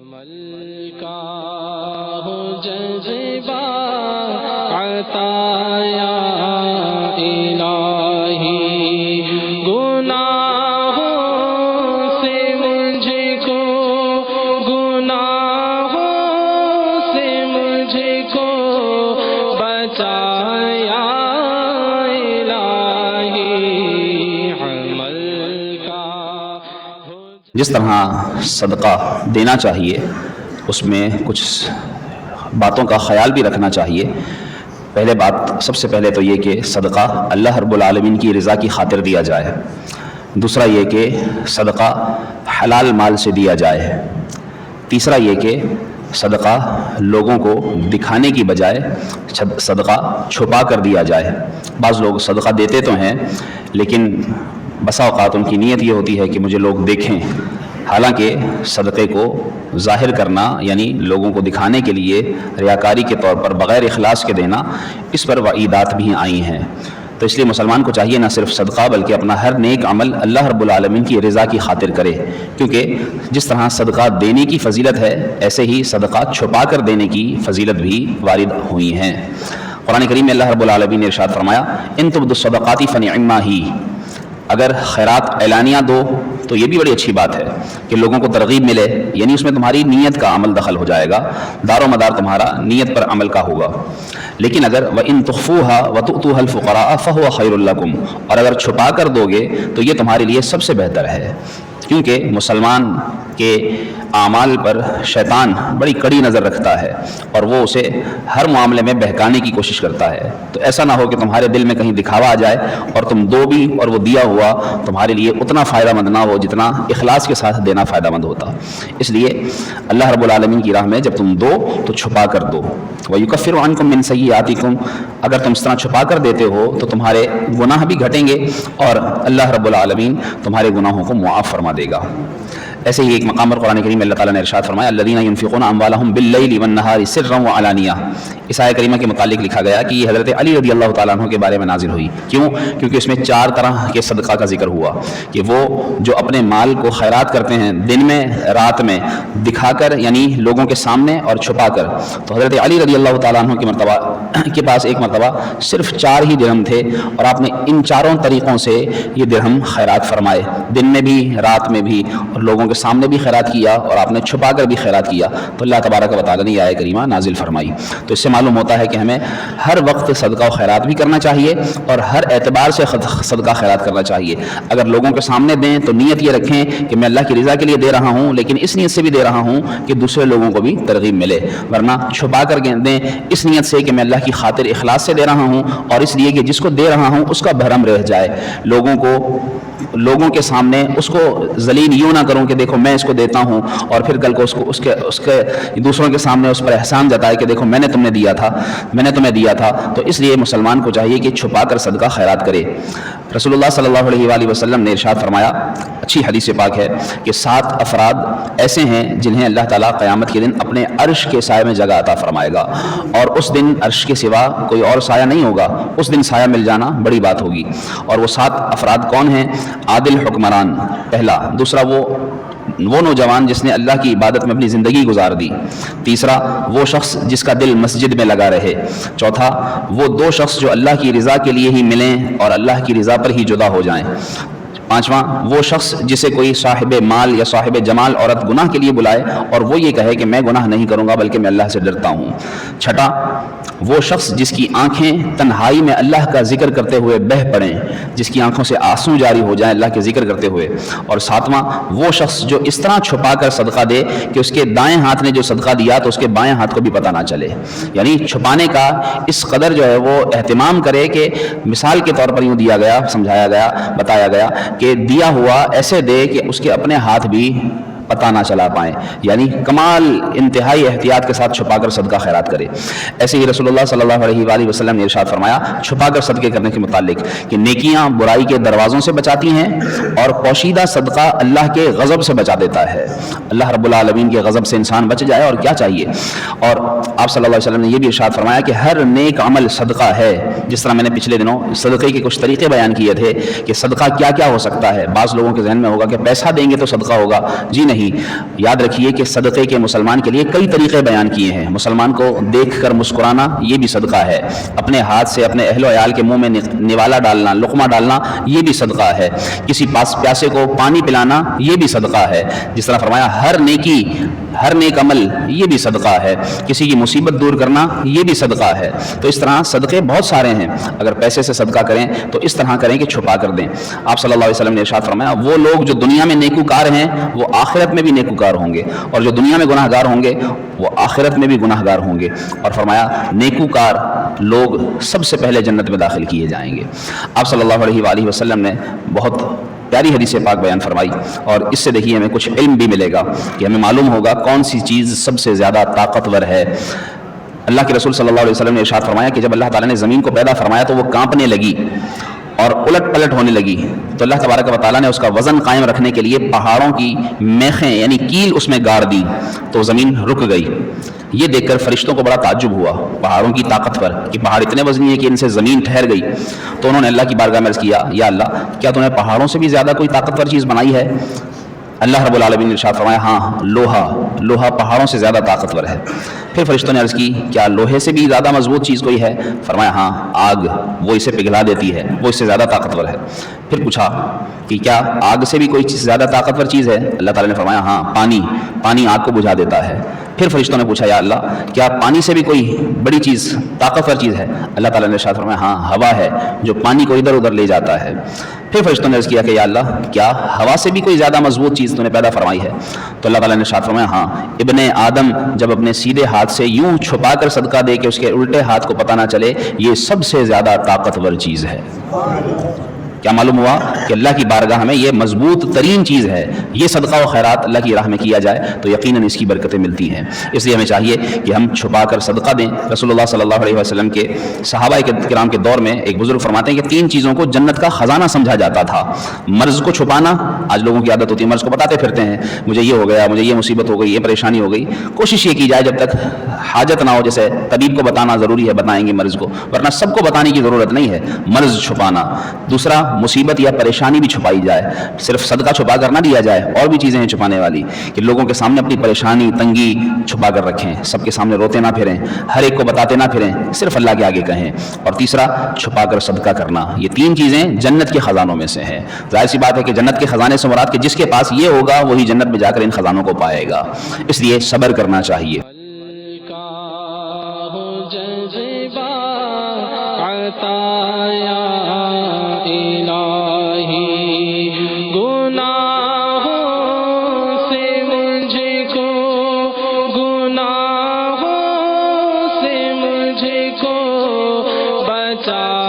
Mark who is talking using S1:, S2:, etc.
S1: عمل کا ہو جذبہ عطا یا الہی، گناہوں سے مجھ کو، گناہوں سے مجھ کو بچایا الہی، عمل کا ہو۔
S2: جس طرح صدقہ دینا چاہیے اس میں کچھ باتوں کا خیال بھی رکھنا چاہیے۔ پہلے بات، سب سے پہلے تو یہ کہ صدقہ اللہ رب العالمین کی رضا کی خاطر دیا جائے۔ دوسرا یہ کہ صدقہ حلال مال سے دیا جائے۔ تیسرا یہ کہ صدقہ لوگوں کو دکھانے کی بجائے صدقہ چھپا کر دیا جائے۔ بعض لوگ صدقہ دیتے تو ہیں لیکن بسا اوقات ان کی نیت یہ ہوتی ہے کہ مجھے لوگ دیکھیں، حالانکہ صدقے کو ظاہر کرنا یعنی لوگوں کو دکھانے کے لیے ریاکاری کے طور پر بغیر اخلاص کے دینا، اس پر وعیدات بھی آئی ہیں۔ تو اس لیے مسلمان کو چاہیے نہ صرف صدقہ بلکہ اپنا ہر نیک عمل اللہ رب العالمین کی رضا کی خاطر کرے، کیونکہ جس طرح صدقہ دینے کی فضیلت ہے ایسے ہی صدقہ چھپا کر دینے کی فضیلت بھی وارد ہوئی ہیں۔ قرآن کریم میں اللہ رب العالمین نے ارشاد فرمایا، ان تبدوا الصدقات فنعما ہی، اگر خیرات اعلانیہ دو تو یہ بھی بڑی اچھی بات ہے کہ لوگوں کو ترغیب ملے، یعنی اس میں تمہاری نیت کا عمل دخل ہو جائے گا، دار و مدار تمہارا نیت پر عمل کا ہوگا۔ لیکن اگر وَإِن تُخْفُوهَا وَتُؤْتُوهَا الْفُقَرَاءَ فَهُوَ خَيْرٌ لَكُمْ، اور اگر چھپا کر دو گے تو یہ تمہارے لیے سب سے بہتر ہے، کیونکہ مسلمان کے اعمال پر شیطان بڑی کڑی نظر رکھتا ہے اور وہ اسے ہر معاملے میں بہکانے کی کوشش کرتا ہے۔ تو ایسا نہ ہو کہ تمہارے دل میں کہیں دکھاوا آ جائے اور تم دو بھی اور وہ دیا ہوا تمہارے لیے اتنا فائدہ مند نہ ہو جتنا اخلاص کے ساتھ دینا فائدہ مند ہوتا۔ اس لیے اللہ رب العالمین کی راہ میں جب تم دو تو چھپا کر دو۔ وَيُكَفِّرُ عَنْكُم مِّن سَيِّئَاتِكُمْ، اگر تم اس طرح چھپا کر دیتے ہو تو تمہارے گناہ بھی گھٹیں گے اور اللہ رب العالمین تمہارے گناہوں کو معاف فرما دے گا۔ ایسے ہی ایک مقام پر قرآن کریم میں اللہ تعالیٰ نے ارشاد فرمایا، الذین ينفقون اموالهم باللیل والنہار سرا وعلانیہ، اس آیہ کریمہ کے متعلق لکھا گیا کہ یہ حضرت علی رضی اللہ تعالیٰ عنہ کے بارے میں نازل ہوئی۔ کیوں؟ کیونکہ اس میں 4 طرح کے صدقہ کا ذکر ہوا کہ وہ جو اپنے مال کو خیرات کرتے ہیں دن میں رات میں، دکھا کر یعنی لوگوں کے سامنے اور چھپا کر۔ تو حضرت علی رضی اللہ تعالیٰ عنہ کے پاس ایک مرتبہ صرف 4 ہی درہم تھے اور آپ نے ان 4 طریقوں سے یہ درہم خیرات فرمائے، دن میں بھی رات میں بھی، اور لوگوں کے سامنے بھی خیرات کیا اور آپ نے چھپا کر بھی خیرات کیا۔ تو اللہ تبارک و تعالیٰ نے یہ آیہ کریمہ نازل فرمائی۔ تو اس سے معلوم ہوتا ہے کہ ہمیں ہر وقت صدقہ و خیرات بھی کرنا چاہیے اور ہر اعتبار سے صدقہ خیرات کرنا چاہیے۔ اگر لوگوں کے سامنے دیں تو نیت یہ رکھیں کہ میں اللہ کی رضا کے لیے دے رہا ہوں، لیکن اس نیت سے بھی دے رہا ہوں کہ دوسرے لوگوں کو بھی ترغیب ملے، ورنہ چھپا کر دیں اس نیت سے کہ میں اللہ کی خاطر اخلاص سے دے رہا ہوں اور اس لیے کہ جس کو دے رہا ہوں اس کا بھرم رہ جائے، لوگوں کے سامنے اس کو ذلیل یوں نہ کروں کہ دیکھو میں اس کو دیتا ہوں اور پھر کل کو اس کے دوسروں کے سامنے اس پر احسان جتائے کہ دیکھو میں نے تمہیں دیا تھا۔ تو اس لیے مسلمان کو چاہیے کہ چھپا کر صدقہ خیرات کرے۔ رسول اللہ صلی اللہ علیہ وآلہ وسلم نے ارشاد فرمایا، اچھی حدیث پاک ہے کہ 7 افراد ایسے ہیں جنہیں اللہ تعالیٰ قیامت کے دن اپنے عرش کے سائے میں جگہ عطا فرمائے گا، اور اس دن عرش کے سوا کوئی اور سایہ نہیں ہوگا، اس دن سایہ مل جانا بڑی بات ہوگی۔ اور وہ 7 افراد کون ہیں؟ عادل حکمران پہلا، دوسرا وہ نوجوان جس نے اللہ کی عبادت میں اپنی زندگی گزار دی، تیسرا وہ شخص جس کا دل مسجد میں لگا رہے، چوتھا وہ 2 شخص جو اللہ کی رضا کے لیے ہی ملیں اور اللہ کی رضا پر ہی جدا ہو جائیں، پانچواں وہ شخص جسے کوئی صاحب مال یا صاحب جمال عورت گناہ کے لیے بلائے اور وہ یہ کہے کہ میں گناہ نہیں کروں گا بلکہ میں اللہ سے ڈرتا ہوں، چھٹا وہ شخص جس کی آنکھیں تنہائی میں اللہ کا ذکر کرتے ہوئے بہہ پڑیں، جس کی آنکھوں سے آنسو جاری ہو جائیں اللہ کے ذکر کرتے ہوئے، اور ساتواں وہ شخص جو اس طرح چھپا کر صدقہ دے کہ اس کے دائیں ہاتھ نے جو صدقہ دیا تو اس کے بائیں ہاتھ کو بھی پتہ نہ چلے، یعنی چھپانے کا اس قدر جو ہے وہ اہتمام کرے کہ مثال کے طور پر یوں دیا گیا، سمجھایا گیا، بتایا گیا کہ دیا ہوا ایسے دے کہ اس کے اپنے ہاتھ بھی پتہ نہ چلا پائیں، یعنی کمال انتہائی احتیاط کے ساتھ چھپا کر صدقہ خیرات کرے۔ ایسے ہی رسول اللہ صلی اللہ علیہ وآلہ وسلم نے ارشاد فرمایا چھپا کر صدقے کرنے کے متعلق کہ نیکیاں برائی کے دروازوں سے بچاتی ہیں اور پوشیدہ صدقہ اللہ کے غضب سے بچا دیتا ہے۔ اللہ رب العالمین کے غضب سے انسان بچ جائے اور کیا چاہیے۔ اور آپ صلی اللہ علیہ وسلم نے یہ بھی ارشاد فرمایا کہ ہر نیک عمل صدقہ ہے، جس طرح میں نے پچھلے دنوں صدقے کے کچھ طریقے بیان کیے تھے کہ صدقہ کیا کیا ہو سکتا ہے۔ بعض لوگوں کے ذہن میں ہوگا کہ پیسہ دیں گے تو صدقہ ہوگا، جی نہیں، نہیں. یاد رکھیے کہ صدقے کے مسلمان کے لیے کئی طریقے بیان کیے ہیں. مسلمان کو دیکھ کر مسکرانا یہ بھی صدقہ ہے. اپنے ہاتھ سے اپنے اہل و عیال کے منہ میں نوالا ڈالنا، لقمہ ڈالنا یہ بھی صدقہ ہے. کسی پیاسے کو پانی پلانا یہ بھی صدقہ ہے. جس طرح فرمایا ہر نیک عمل یہ بھی صدقہ ہے. کسی کی مصیبت دور کرنا یہ بھی صدقہ ہے. تو اس طرح صدقے بہت سارے ہیں. اگر پیسے سے صدقہ کریں تو اس طرح کریں کہ چھپا کر دیں. آپ صلی اللہ علیہ وسلم نے ارشاد فرمایا وہ لوگ جو دنیا میں نیکوکار ہیں وہ آخرت میں بھی نیکوکار ہوں گے، اور جو دنیا میں گناہ گار ہوں گے وہ آخرت میں بھی گناہ گار ہوں گے. اور فرمایا نیکوکار لوگ سب سے پہلے جنت میں داخل کیے جائیں گے. آپ صلی اللہ علیہ وآلہ وسلم نے بہت پیاری حدیث پاک بیان فرمائی، اور اس سے دیکھیے ہمیں کچھ علم بھی ملے گا کہ ہمیں معلوم ہوگا کون سی چیز سب سے زیادہ طاقتور ہے. اللہ کے رسول صلی اللہ علیہ وسلم نے ارشاد فرمایا کہ جب اللہ تعالیٰ نے زمین کو پیدا فرمایا تو وہ کانپنے لگی اور الٹ پلٹ ہونے لگی، تو اللہ تبارک و تعالیٰ نے اس کا وزن قائم رکھنے کے لیے پہاڑوں کی میخیں یعنی کیل اس میں گاڑ دی تو زمین رک گئی. یہ دیکھ کر فرشتوں کو بڑا تعجب ہوا پہاڑوں کی طاقت پر کہ پہاڑ اتنے وزنی ہے کہ ان سے زمین ٹھہر گئی. تو انہوں نے اللہ کی بارگاہ میں عرض کیا یا اللہ کیا تو نے پہاڑوں سے بھی زیادہ کوئی طاقتور چیز بنائی ہے؟ اللہ رب العالمین نے ارشاد فرمایا ہاں لوہا پہاڑوں سے زیادہ طاقتور ہے. پھر فرشتوں نے عرض کی کیا لوہے سے بھی زیادہ مضبوط چیز کوئی ہے؟ فرمایا ہاں آگ، وہ اسے پگھلا دیتی ہے، وہ اس سے زیادہ طاقتور ہے. پھر پوچھا کہ کیا آگ سے بھی کوئی زیادہ طاقتور چیز ہے؟ اللہ تعالیٰ نے فرمایا ہاں پانی آگ کو بجھا دیتا ہے. پھر فرشتوں نے پوچھا یا اللہ کیا پانی سے بھی کوئی بڑی چیز طاقتور چیز ہے؟ اللہ تعالیٰ نے ارشاد فرمایا ہاں ہوا ہے جو پانی کو ادھر ادھر لے جاتا ہے. پھر فرشتوں نے عرض کیا کہ یا اللہ کیا ہوا سے بھی کوئی زیادہ مضبوط چیز تو نے پیدا فرمائی ہے؟ تو اللہ تعالیٰ نے ارشاد فرمایا ہاں ابن آدم جب اپنے سیدھے ہاتھ سے یوں چھپا کر صدقہ دے کہ اس کے الٹے ہاتھ کو پتہ نہ چلے یہ سب سے زیادہ طاقتور چیز ہے. کیا معلوم ہوا کہ اللہ کی بارگاہ میں یہ مضبوط ترین چیز ہے. یہ صدقہ و خیرات اللہ کی راہ میں کیا جائے تو یقیناً اس کی برکتیں ملتی ہیں. اس لیے ہمیں چاہیے کہ ہم چھپا کر صدقہ دیں. رسول اللہ صلی اللہ علیہ وسلم کے صحابہ کرام کے دور میں ایک بزرگ فرماتے ہیں کہ 3 چیزوں کو جنت کا خزانہ سمجھا جاتا تھا. مرض کو چھپانا، آج لوگوں کی عادت ہوتی ہے مرض کو بتاتے پھرتے ہیں مجھے یہ ہو گیا، مجھے یہ مصیبت ہو گئی، یہ پریشانی ہو گئی. کوشش یہ کی جائے جب تک حاجت نہ ہو، جیسے طبیب کو بتانا ضروری ہے بتائیں گے مرض کو، ورنہ سب کو بتانے کی ضرورت نہیں ہے. مرض چھپانا. دوسرا مصیبت یا پریشانی بھی چھپائی جائے، صرف صدقہ چھپا کر نہ دیا جائے. اور بھی چیزیں ہیں چھپانے والی کہ لوگوں کے سامنے اپنی پریشانی تنگی چھپا کر رکھیں، سب کے سامنے روتے نہ پھریں، ہر ایک کو بتاتے نہ پھریں، صرف اللہ کے آگے کہیں. اور تیسرا چھپا کر صدقہ کرنا. یہ 3 چیزیں جنت کے خزانوں میں سے ہیں. ظاہر سی بات ہے کہ جنت کے خزانے سے مراد کہ جس کے پاس یہ ہوگا وہی جنت میں جا کر ان خزانوں کو پائے گا. اس لیے صبر کرنا چاہیے.
S1: بچا